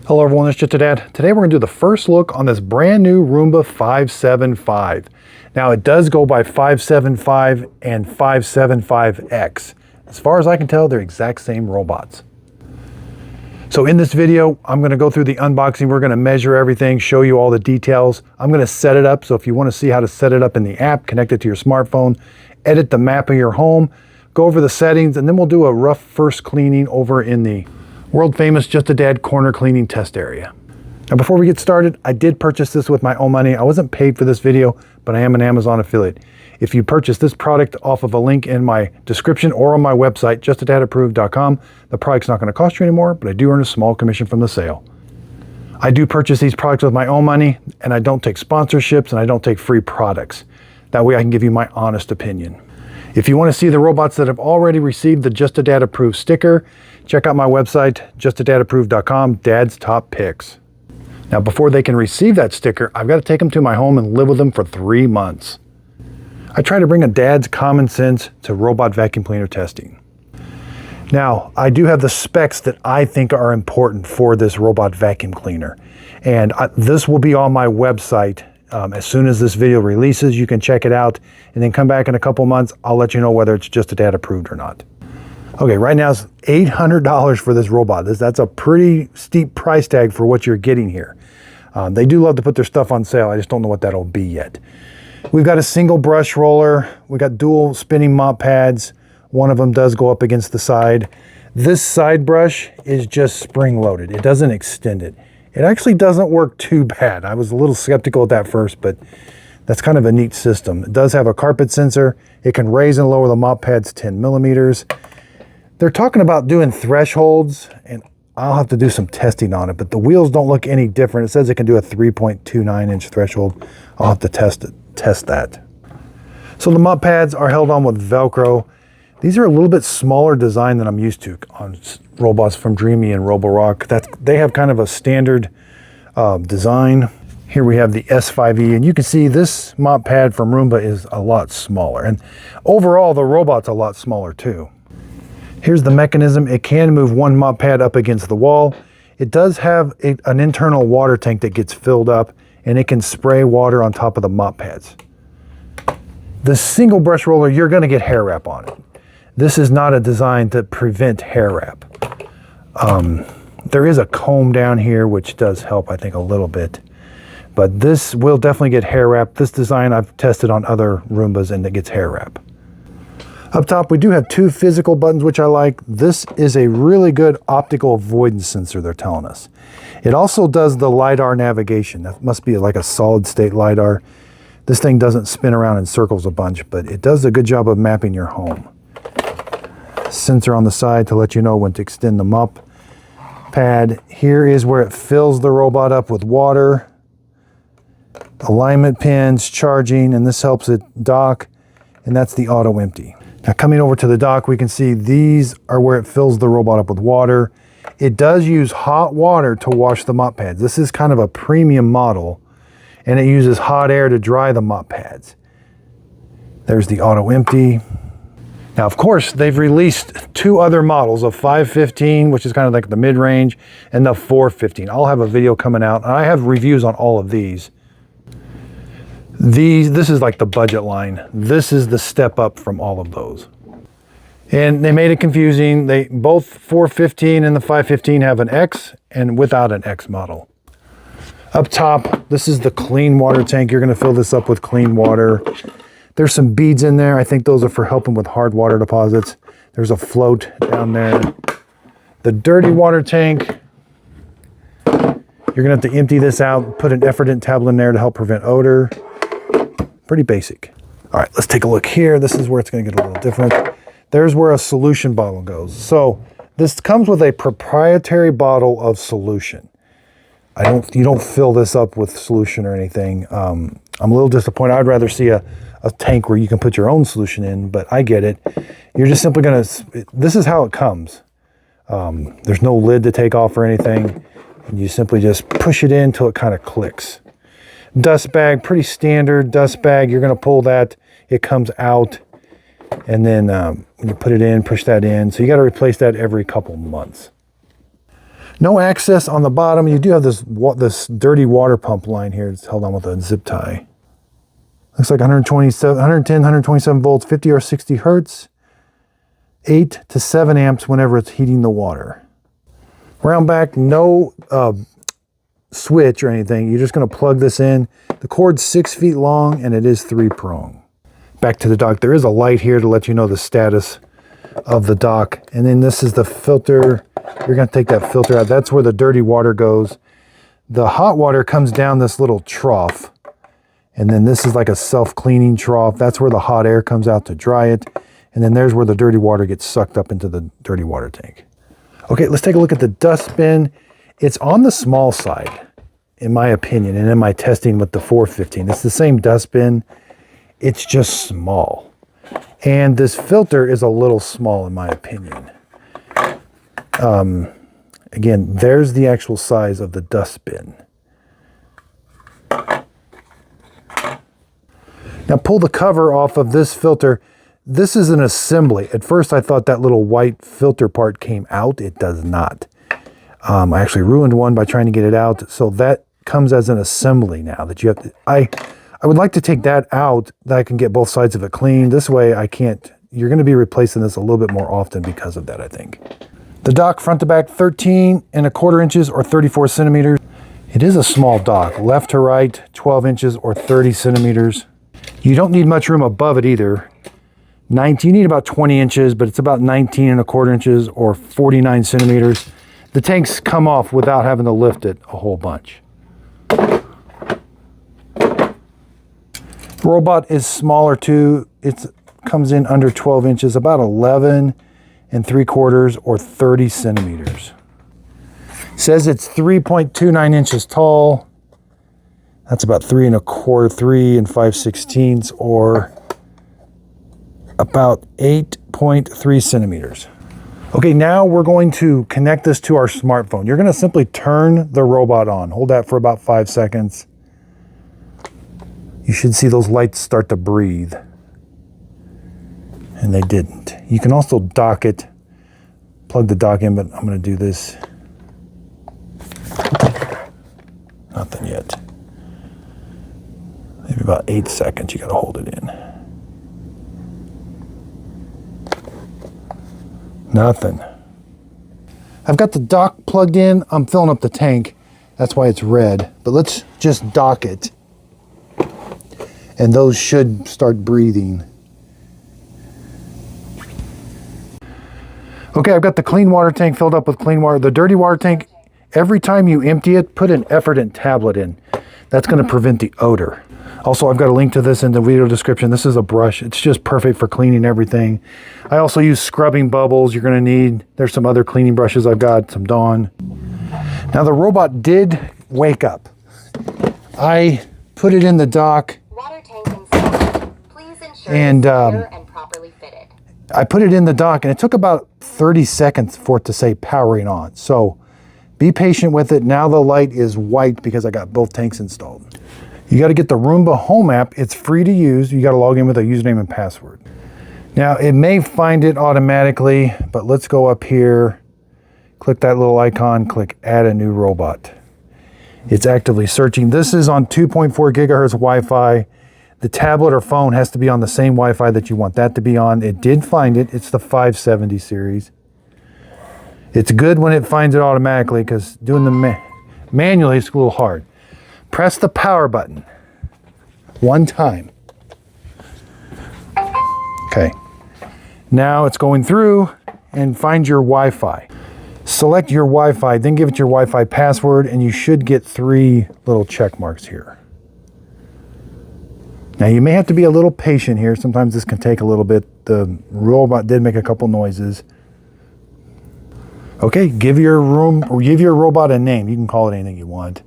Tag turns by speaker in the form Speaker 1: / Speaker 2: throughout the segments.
Speaker 1: Hello everyone, it's Just a Dad. Today we're going to do the first look on this brand new Roomba 575. Now it does go by 575 and 575X. As far as I can tell, they're exact same robots. So in this video, I'm going to go through the unboxing. We're going to measure everything, show you all the details. I'm going to set it up. So if you want to see how to set it up in the app, connect it to your smartphone, edit the map of your home, go over the settings, and then we'll do a rough first cleaning over in the world famous Just a Dad corner cleaning test area. Now before we get started, I did purchase this with my own money. I wasn't paid for this video, but I am an Amazon affiliate. If you purchase this product off of a link in my description or on my website, justadadapproved.com, the product's not going to cost you anymore, but I do earn a small commission from the sale. I do purchase these products with my own money, and I don't take sponsorships and I don't take free products. That way I can give you my honest opinion. If you want to see the robots that have already received the Just a Dad Approved sticker, check out my website, justadadapproved.com, Dad's Top Picks. Now, before they can receive that sticker, I've got to take them to my home and live with them for 3 months. I try to bring a dad's common sense to robot vacuum cleaner testing. Now, I do have the specs that I think are important for this robot vacuum cleaner. And this will be on my website. As soon as this video releases, you can check it out and then come back in a couple months. I'll let you know whether it's Just a Dad approved or not. Okay, right now it's $800 for this robot. That's a pretty steep price tag for what you're getting here. They do love to put their stuff on sale. I just don't know what that'll be yet. We've got a single brush roller. We got dual spinning mop pads. One of them does go up against the side. This side brush is just spring loaded. It doesn't extend it. It actually doesn't work too bad. I was a little skeptical at that first, but that's kind of a neat system. It does have a carpet sensor. It can raise and lower the mop pads 10 millimeters. They're talking about doing thresholds, and I'll have to do some testing on it, but the wheels don't look any different. It says it can do a 3.29 inch threshold. I'll have to test that. So the mop pads are held on with Velcro. These are a little bit smaller design than I'm used to on robots from Dreamy and Roborock. They have kind of a standard design. Here we have the S5E, and you can see this mop pad from Roomba is a lot smaller. And overall, the robot's a lot smaller too. Here's the mechanism. It can move one mop pad up against the wall. It does have an internal water tank that gets filled up, and it can spray water on top of the mop pads. The single brush roller, you're going to get hair wrap on it. This is not a design to prevent hair wrap. There is a comb down here, which does help, I think, a little bit. But this will definitely get hair wrap. This design I've tested on other Roombas, and it gets hair wrap. Up top, we do have 2 physical buttons, which I like. This is a really good optical avoidance sensor, they're telling us. It also does the LiDAR navigation. That must be like a solid state LiDAR. This thing doesn't spin around in circles a bunch, but it does a good job of mapping your home. Sensor on the side to let you know when to extend the mop pad. Here is where it fills the robot up with water. Alignment pins, charging, and this helps it dock, and that's the auto empty. Now coming over to the dock, we can see these are where it fills the robot up with water. It does use hot water to wash the mop pads. This is kind of a premium model, and it uses hot air to dry the mop pads. There's the auto empty. Now, of course, they've released 2 other models, a 515, which is kind of like the mid-range, and the 415. I'll have a video coming out, and I have reviews on all of these. This is like the budget line. This is the step up from all of those. And they made it confusing. Both 415 and the 515 have an X and without an X model. Up top, this is the clean water tank. You're going to fill this up with clean water. There's some beads in there. I think those are for helping with hard water deposits. There's a float down there. The dirty water tank, you're gonna have to empty this out, put an effluent tablet in there to help prevent odor. Pretty basic. All right, let's take a look here. This is where it's gonna get a little different. There's where a solution bottle goes. So this comes with a proprietary bottle of solution. You don't fill this up with solution or anything. I'm a little disappointed. I'd rather see a tank where you can put your own solution in, but I get it. You're just simply this is how it comes. There's no lid to take off or anything. And you simply just push it in until it kind of clicks. Dust bag, pretty standard dust bag. You're gonna pull that, it comes out. And then when you put it in, push that in. So you gotta replace that every couple months. No access on the bottom. You do have this dirty water pump line here. It's held on with a zip tie. Looks like 110, 127 volts, 50 or 60 hertz, 8 to 7 amps whenever it's heating the water. Round back, no switch or anything. You're just going to plug this in. The cord's 6 feet long and it is 3-prong. Back to the dock. There is a light here to let you know the status of the dock. And then this is the filter. You're going to take that filter out. That's where the dirty water goes. The hot water comes down this little trough. And then this is like a self-cleaning trough. That's where the hot air comes out to dry it. And then there's where the dirty water gets sucked up into the dirty water tank. Okay, let's take a look at the dustbin. It's on the small side, in my opinion, and in my testing with the 415. It's the same dustbin. It's just small. And this filter is a little small, in my opinion. Again, there's the actual size of the dustbin. Now pull the cover off of this filter. This is an assembly. At first I thought that little white filter part came out. It does not. I actually ruined one by trying to get it out. So that comes as an assembly now that you have to, I would like to take that out that I can get both sides of it clean. This way I can't, you're going to be replacing this a little bit more often because of that, I think. The dock front to back, 13¼ inches or 34 centimeters. It is a small dock, left to right, 12 inches or 30 centimeters. You don't need much room above it either. You need about 20 inches, but it's about 19¼ inches or 49 centimeters. The tanks come off without having to lift it a whole bunch. The robot is smaller too. It comes in under 12 inches, about 11¾ or 30 centimeters. Says it's 3.29 inches tall. That's about 3¼ 3 5/16 or about 8.3 centimeters. Okay, now we're going to connect this to our smartphone. You're going to simply turn the robot on. Hold that for about 5 seconds. You should see those lights start to breathe. And they didn't. You can also dock it. Plug the dock in, but I'm going to do this. Nothing yet. Maybe about 8 seconds, you got to hold it in. Nothing. I've got the dock plugged in. I'm filling up the tank. That's why it's red. But let's just dock it. And those should start breathing. Okay, I've got the clean water tank filled up with clean water. The dirty water tank, every time you empty it, put an Effordent tablet in. That's going to prevent the odor. Also, I've got a link to this in the video description. This is a brush. It's just perfect for cleaning everything. I also use scrubbing bubbles you're going to need. There's some other cleaning brushes I've got, some Dawn. Now the robot did wake up. I put it in the dock.
Speaker 2: Water tank installed. Please ensure
Speaker 1: And
Speaker 2: secure and properly fitted.
Speaker 1: I put it in the dock and it took about 30 seconds for it to say powering on. So be patient with it. Now the light is white because I got both tanks installed. You got to get the Roomba home app. It's free to use. You got to log in with a username and password. Now it may find it automatically, but let's go up here, click that little icon, click add a new robot. It's actively searching. This is on 2.4 gigahertz Wi-Fi. The tablet or phone has to be on the same Wi-Fi that you want that to be on. It did find it. It's the 570 series. It's good when it finds it automatically because doing the manually is a little hard. Press the power button one time. Okay. Now it's going through and find your Wi-Fi. Select your Wi-Fi, then give it your Wi-Fi password, and you should get 3 little check marks here. Now you may have to be a little patient here. Sometimes this can take a little bit. The robot did make a couple noises. Okay, give your robot a name. You can call it anything you want.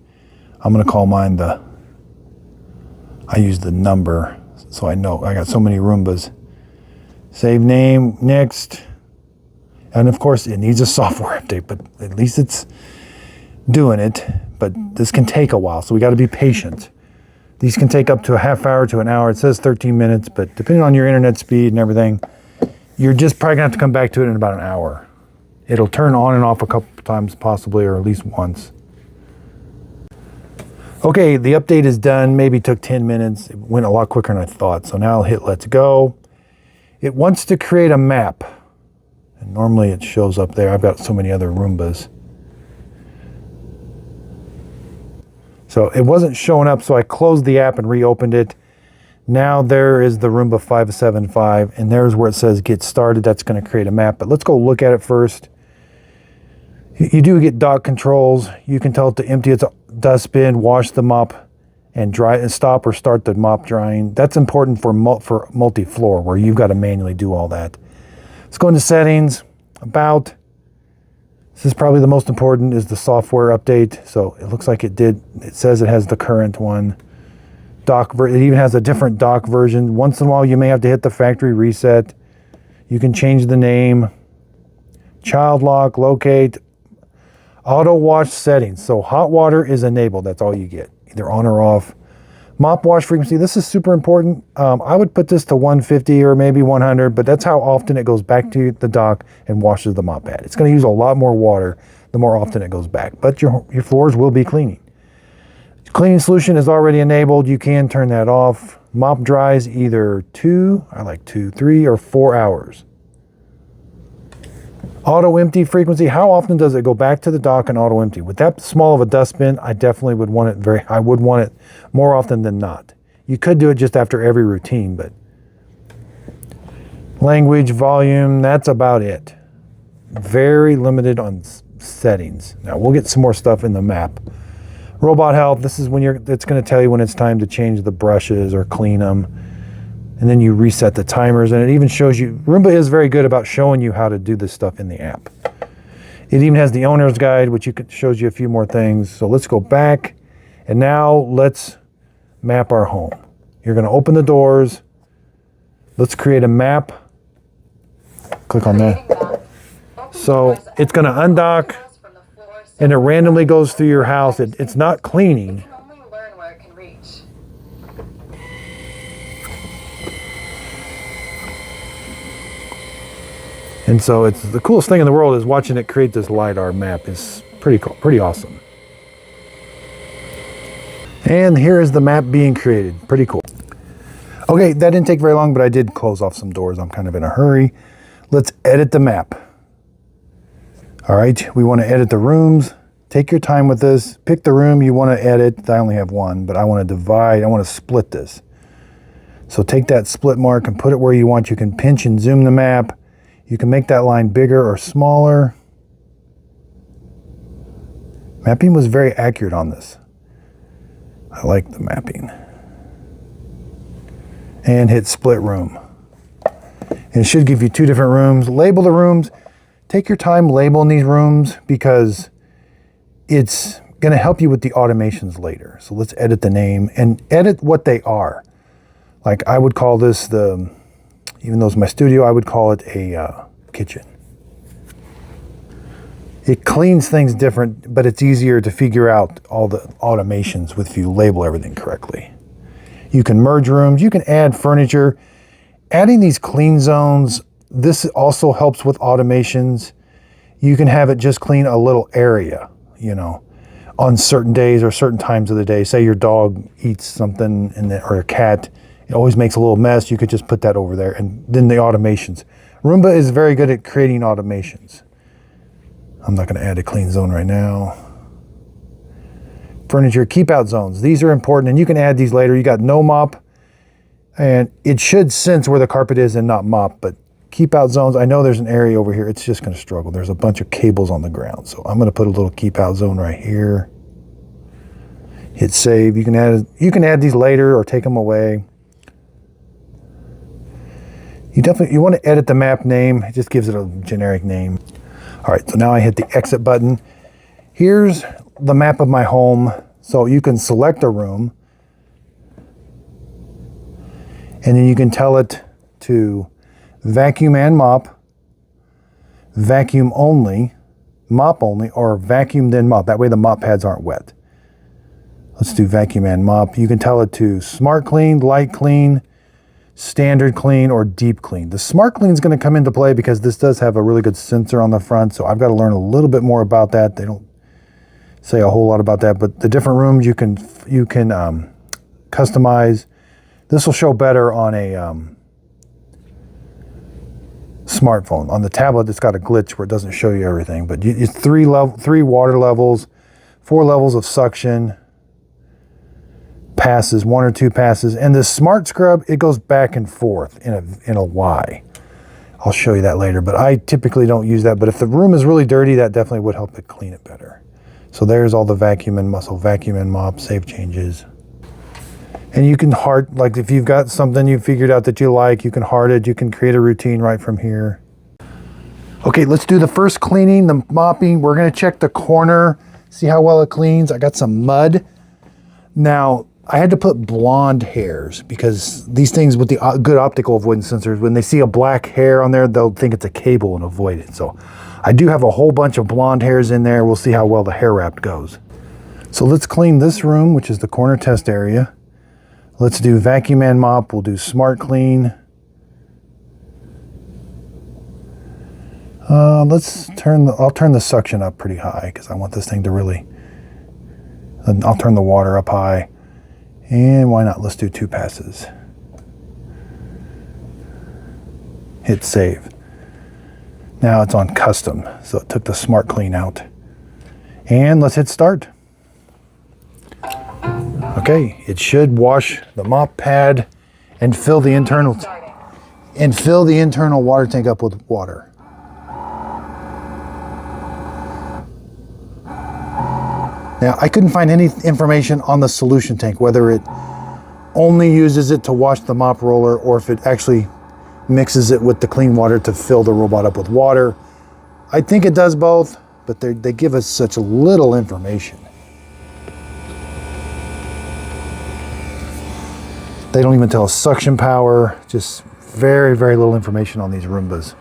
Speaker 1: I'm going to call mine I use the number so I know. I got so many Roombas. Save name, next. And of course it needs a software update, but at least it's doing it. But this can take a while, so we got to be patient. These can take up to a half hour to an hour. It says 13 minutes, but depending on your internet speed and everything, you're just probably going to have to come back to it in about an hour. It'll turn on and off a couple times possibly, or at least once. Okay, the update is done. Maybe took 10 minutes. It went a lot quicker than I thought. So now I'll hit let's go. It wants to create a map. And normally it shows up there. I've got so many other Roombas. So it wasn't showing up, so I closed the app and reopened it. Now there is the Roomba 575, and there's where it says get started. That's going to create a map, but let's go look at it first. You do get dock controls. You can tell it to empty its dustbin, wash the mop, and dry and stop or start the mop drying. That's important for multi-floor, where you've got to manually do all that. Let's go into settings. About. This is probably the most important, is the software update. So it looks like it did. It says it has the current one. It even has a different dock version. Once in a while, you may have to hit the factory reset. You can change the name. Child lock, locate, auto wash settings. So hot water is enabled. That's all you get, either on or off. Mop wash frequency. This is super important. I would put this to 150 or maybe 100, but that's how often it goes back to the dock and washes the mop pad. It's going to use a lot more water the more often it goes back, but your floors will be cleaning. Cleaning solution is already enabled. You can turn that off. Mop dries either 2, 3, or 4 hours. Auto empty frequency. How often does it go back to the dock and auto empty? With that small of a dustbin, I definitely would want it I would want it more often than not. You could do it just after every routine, but language, volume, that's about it. Very limited on settings. Now we'll get some more stuff in the map. Robot health, this is when it's going to tell you when it's time to change the brushes or clean them. And then you reset the timers, and it even shows you, Roomba is very good about showing you how to do this stuff in the app. It even has the owner's guide, which shows you a few more things. So let's go back, and now let's map our home. You're going to open the doors. Let's create a map. Click on that. So it's going to undock, and it randomly goes through your house. It's not cleaning. And so it's the coolest thing in the world is watching it create this LiDAR map. Is pretty cool, pretty awesome. And here is the map being created. Pretty cool. Okay, that didn't take very long, but I did close off some doors. I'm kind of in a hurry. Let's edit the map. All right, we want to edit the rooms. Take your time with this. Pick the room you want to edit. I only have one, but I want to divide. I want to split this. So take that split mark and put it where you want. You can pinch and zoom the map. You can make that line bigger or smaller. Mapping was very accurate on this. I like the mapping. And hit split room. And it should give you 2 different rooms. Label the rooms. Take your time labeling these rooms because it's going to help you with the automations later. So let's edit the name and edit what they are. Like I would call this even though it's my studio, I would call it a kitchen. It cleans things different, but it's easier to figure out all the automations if you label everything correctly. You can merge rooms, you can add furniture. Adding these clean zones, this also helps with automations. You can have it just clean a little area, on certain days or certain times of the day. Say your dog eats something or a cat, it always makes a little mess. You could just put that over there. And then the automations. Roomba is very good at creating automations. I'm not going to add a clean zone right now. Furniture, keep out zones. These are important, and you can add these later. You got no mop, and it should sense where the carpet is and not mop, but keep out zones. I know there's an area over here. It's just going to struggle. There's a bunch of cables on the ground. So I'm going to put a little keep out zone right here. Hit save. You can add these later or take them away. You want to edit the map name. It just gives it a generic name. All right, so now I hit the exit button. Here's the map of my home. So you can select a room, and then you can tell it to vacuum and mop, vacuum only, mop only, or vacuum then mop. That way the mop pads aren't wet. Let's do vacuum and mop. You can tell it to smart clean, light clean, standard clean or deep clean. The smart clean is going to come into play because this does have a really good sensor on the front, so I've got to learn a little bit more about that. They don't say a whole lot about that, but the different rooms you can customize. This will show better on a smartphone. On the tablet, it's got a glitch where it doesn't show you everything, but it's three water levels, 4 levels of suction, passes, 1 or 2 passes, and this smart scrub, it goes back and forth in a Y. I'll show you that later, but I typically don't use that, but if the room is really dirty, that definitely would help it clean it better. So there's all the vacuum and muscle, vacuum and mop, save changes. And you can heart, like if you've got something you figured out that you like, you can heart it, you can create a routine right from here. Okay, let's do the first cleaning, the mopping. We're gonna check the corner, see how well it cleans. I got some mud. Now, I had to put blonde hairs because these things with the good optical avoidance sensors, when they see a black hair on there, they'll think it's a cable and avoid it. So I do have a whole bunch of blonde hairs in there. We'll see how well the hair wrap goes. So let's clean this room, which is the corner test area. Let's do vacuum and mop. We'll do smart clean. I'll turn the suction up pretty high because I want this thing to really, and I'll turn the water up high. And why not? Let's do 2 passes. Hit save. Now it's on custom, so it took the smart clean out. And let's hit start. Okay, it should wash the mop pad and fill the internal water tank up with water. Now, I couldn't find any information on the solution tank, whether it only uses it to wash the mop roller or if it actually mixes it with the clean water to fill the robot up with water. I think it does both, but they give us such little information. They don't even tell us suction power, just very, very little information on these Roombas.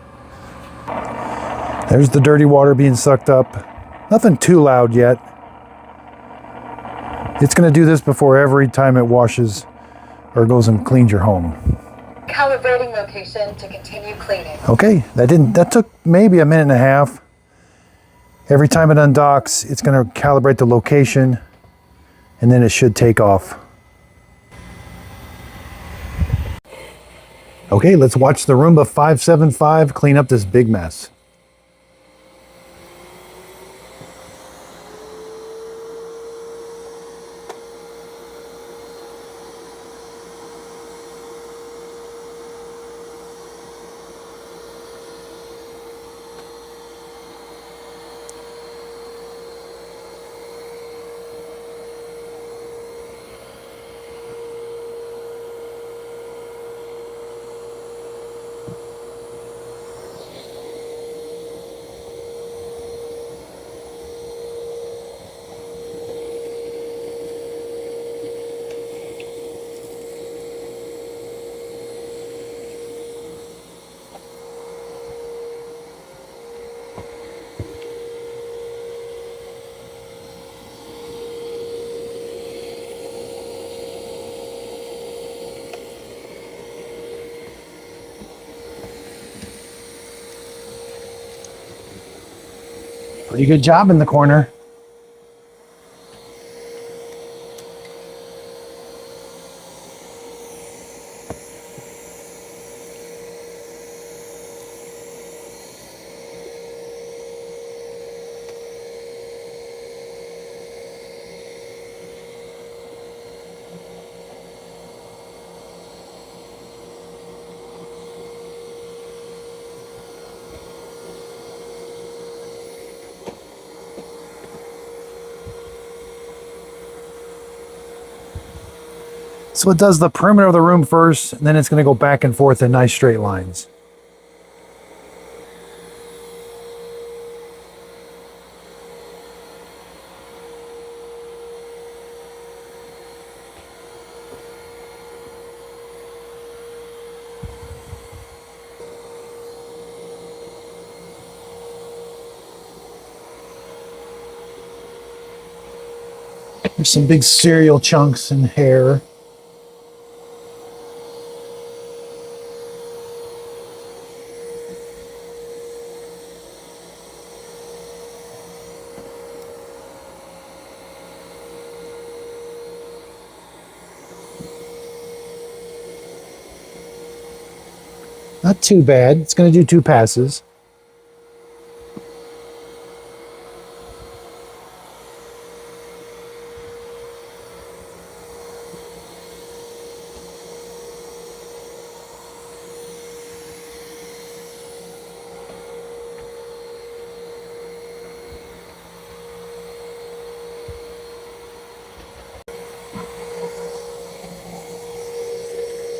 Speaker 1: There's the dirty water being sucked up. Nothing too loud yet. It's going to do this before every time it washes or goes and cleans your home.
Speaker 2: Calibrating location to continue cleaning.
Speaker 1: Okay, that took maybe a minute and a half. Every time it undocks, it's going to calibrate the location and then it should take off. Okay, let's watch the Roomba 575 clean up this big mess. Pretty good job in the corner. So it does the perimeter of the room first, and then it's going to go back and forth in nice straight lines. There's some big cereal chunks and hair. Not too bad. It's going to do 2 passes.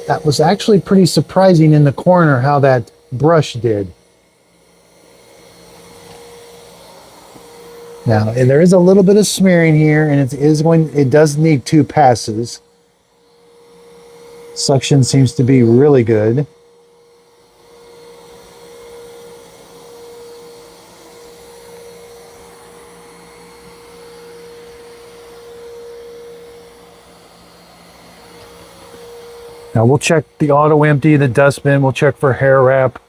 Speaker 1: That was actually pretty surprising in the corner how that brush did. Now, and there is a little bit of smearing here, and it does need 2 passes. Suction seems to be really good. Now we'll check the auto empty, the dustbin, we'll check for hair wrap.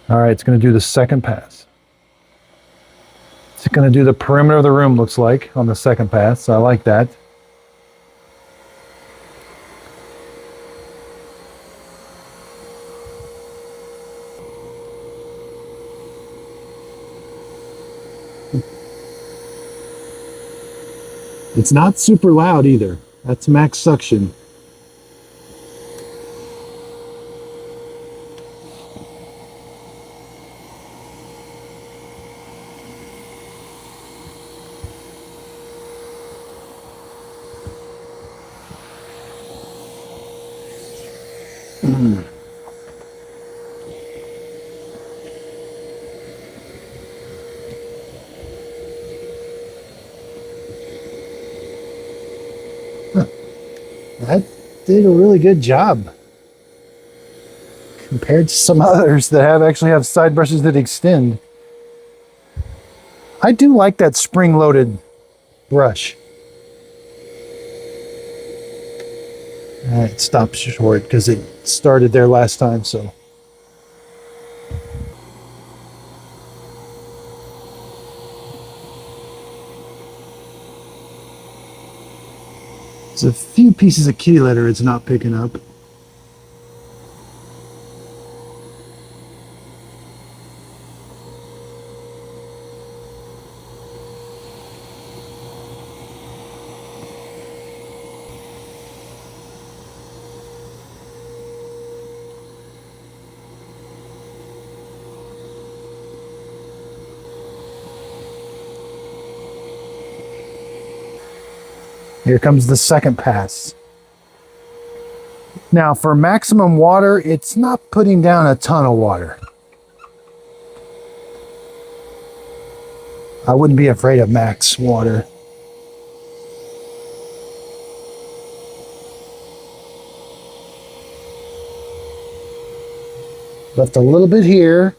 Speaker 1: All right, it's going to do the second pass. It's going to do the perimeter of the room, looks like, on the second pass. So I like that. It's not super loud either. That's max suction. That did a really good job compared to some others that actually have side brushes that extend. I do like that spring-loaded brush. It stopped short because it started there last time, so. There's a few pieces of kitty litter it's not picking up. Here comes the second pass. Now for maximum water, it's not putting down a ton of water. I wouldn't be afraid of max water. Left a little bit here.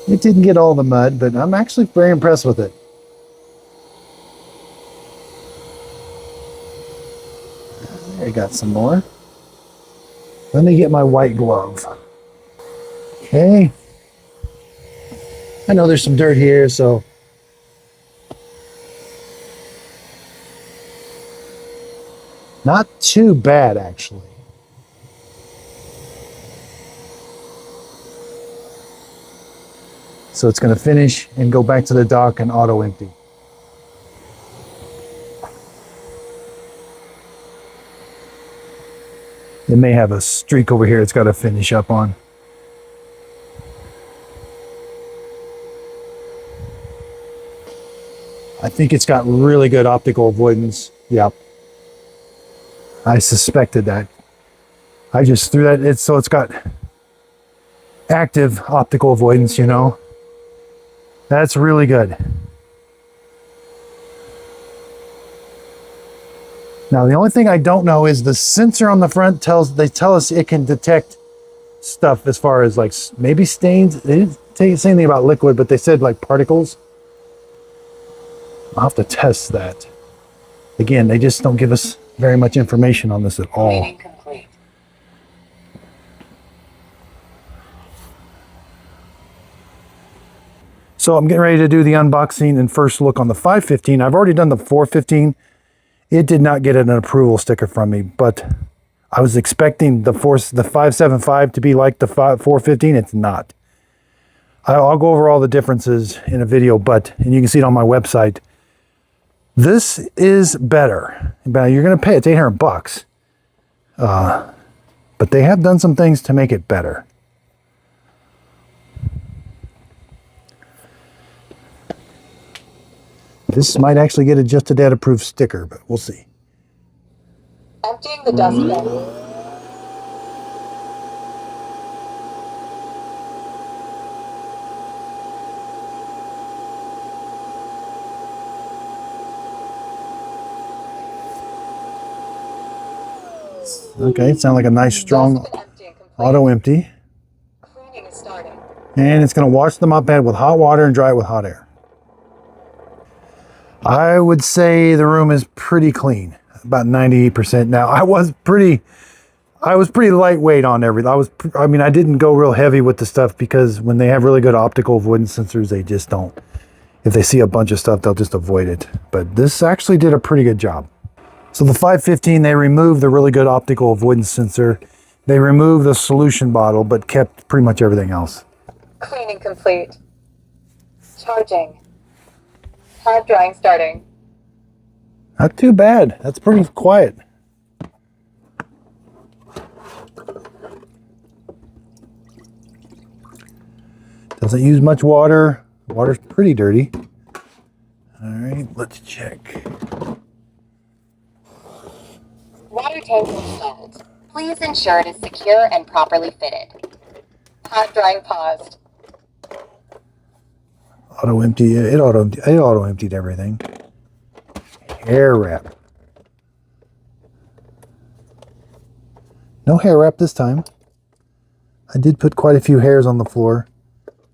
Speaker 1: It didn't get all the mud, but I'm actually very impressed with it. There, you got some more. Let me get my white glove. Okay. I know there's some dirt here, so. Not too bad, actually. So it's going to finish and go back to the dock and auto empty. It may have a streak over here it's got to finish up on. I think it's got really good optical avoidance. Yep. I suspected that. I just threw that, so it's got active optical avoidance, you know. That's really good. Now, the only thing I don't know is the sensor on the front they tell us it can detect stuff as far as like maybe stains. They didn't say anything about liquid, but they said like particles. I'll have to test that. Again, they just don't give us very much information on this at all.
Speaker 2: Cleaning complete.
Speaker 1: So I'm getting ready to do the unboxing and first look on the 515. I've already done the 415. It did not get an approval sticker from me, but I was expecting the 575 to be like the 415. It's not. I'll go over all the differences in a video, and you can see it on my website. This is better. But you're going to pay, it's 800 bucks. But they have done some things to make it better. This might actually get a Just a Dad approved sticker, but we'll see.
Speaker 2: Emptying the dustbin.
Speaker 1: Okay, it sounds like a nice strong auto empty.
Speaker 2: Cleaning is starting.
Speaker 1: And it's going to wash the mop pad with hot water and dry it with hot air. I would say the room is pretty clean, about 98%. Now, I was pretty lightweight on everything. I didn't go real heavy with the stuff because when they have really good optical avoidance sensors, they just don't. If they see a bunch of stuff, they'll just avoid it. But this actually did a pretty good job. So the 515, they removed the really good optical avoidance sensor. They removed the solution bottle, but kept pretty much everything else.
Speaker 2: Cleaning complete. Charging. Hard drying starting.
Speaker 1: Not too bad. That's pretty quiet. Doesn't use much water. The water's pretty dirty. All right, let's check.
Speaker 2: Water tank installed. Please ensure it is secure and properly fitted. Hot drying paused.
Speaker 1: Auto empty. It auto emptied everything. Hair wrap. No hair wrap this time. I did put quite a few hairs on the floor.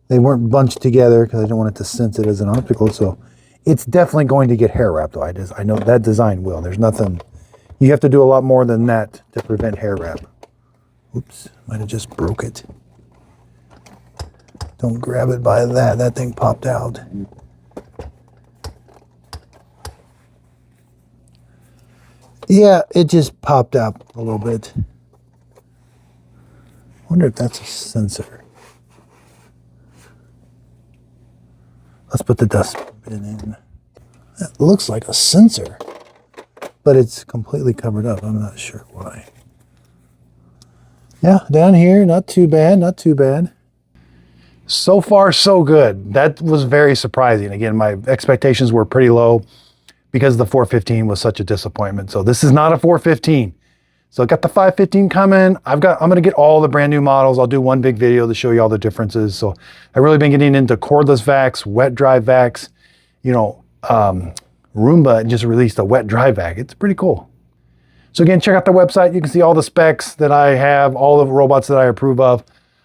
Speaker 1: They weren't bunched together because I didn't want it to sense it as an optical. So it's definitely going to get hair wrapped. Though I know that design will. There's nothing. You have to do a lot more than that to prevent hair wrap. Oops, might have just broke it. Don't grab it by that. That thing popped out. Yeah, it just popped out a little bit. Wonder if that's a sensor. Let's put the dustbin in. That looks like a sensor, but it's completely covered up. I'm not sure why. Yeah, down here, not too bad, not too bad. So far, so good. That was very surprising. Again, my expectations were pretty low because the 415 was such a disappointment. So this is not a 415. So I got the 515 coming. I'm going to get all the brand new models. I'll do one big video to show you all the differences. So I've really been getting into cordless vacs, wet dry vacs. You know, Roomba just released a wet dry vac. It's pretty cool. So again, check out the website. You can see all the specs that I have, all the robots that I approve of.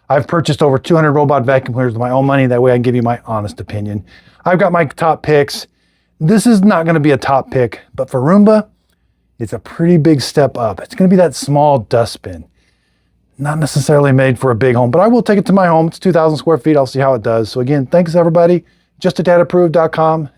Speaker 1: I've purchased over 200 robot vacuum cleaners with my own money. That way I can give you my honest opinion. I've got my top picks. This is not going to be a top pick, but for Roomba, it's a pretty big step up. It's going to be that small dustbin. Not necessarily made for a big home, but I will take it to my home. It's 2,000 square feet. I'll see how it does. So again, thanks everybody. JustADadApproved.com.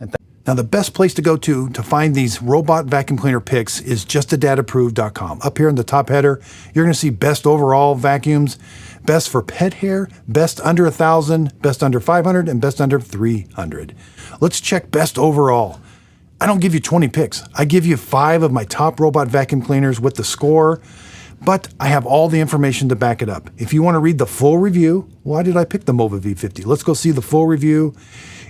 Speaker 1: Now the best place to go to find these robot vacuum cleaner picks is JustADadApproved.com. Up here in the top header, you're going to see best overall vacuums, best for pet hair, best under 1,000, best under 500, and best under 300. Let's check best overall. I don't give you 20 picks. I give you 5 of my top robot vacuum cleaners with the score, but I have all the information to back it up. If you want to read the full review, why did I pick the Mova V50? Let's go see the full review.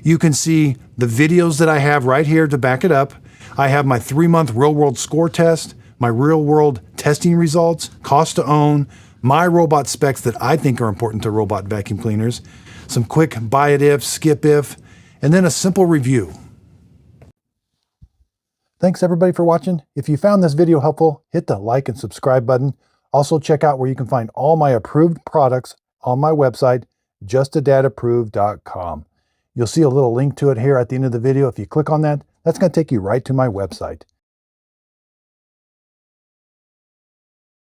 Speaker 1: You can see the videos that I have right here to back it up. I have my 3-month real-world score test, my real-world testing results, cost to own, my robot specs that I think are important to robot vacuum cleaners, some quick buy it if, skip if, and then a simple review. Thanks everybody for watching. If you found this video helpful, hit the like and subscribe button. Also check out where you can find all my approved products on my website, JustADadApproved.com. You'll see a little link to it here at the end of the video. If you click on that, that's going to take you right to my website.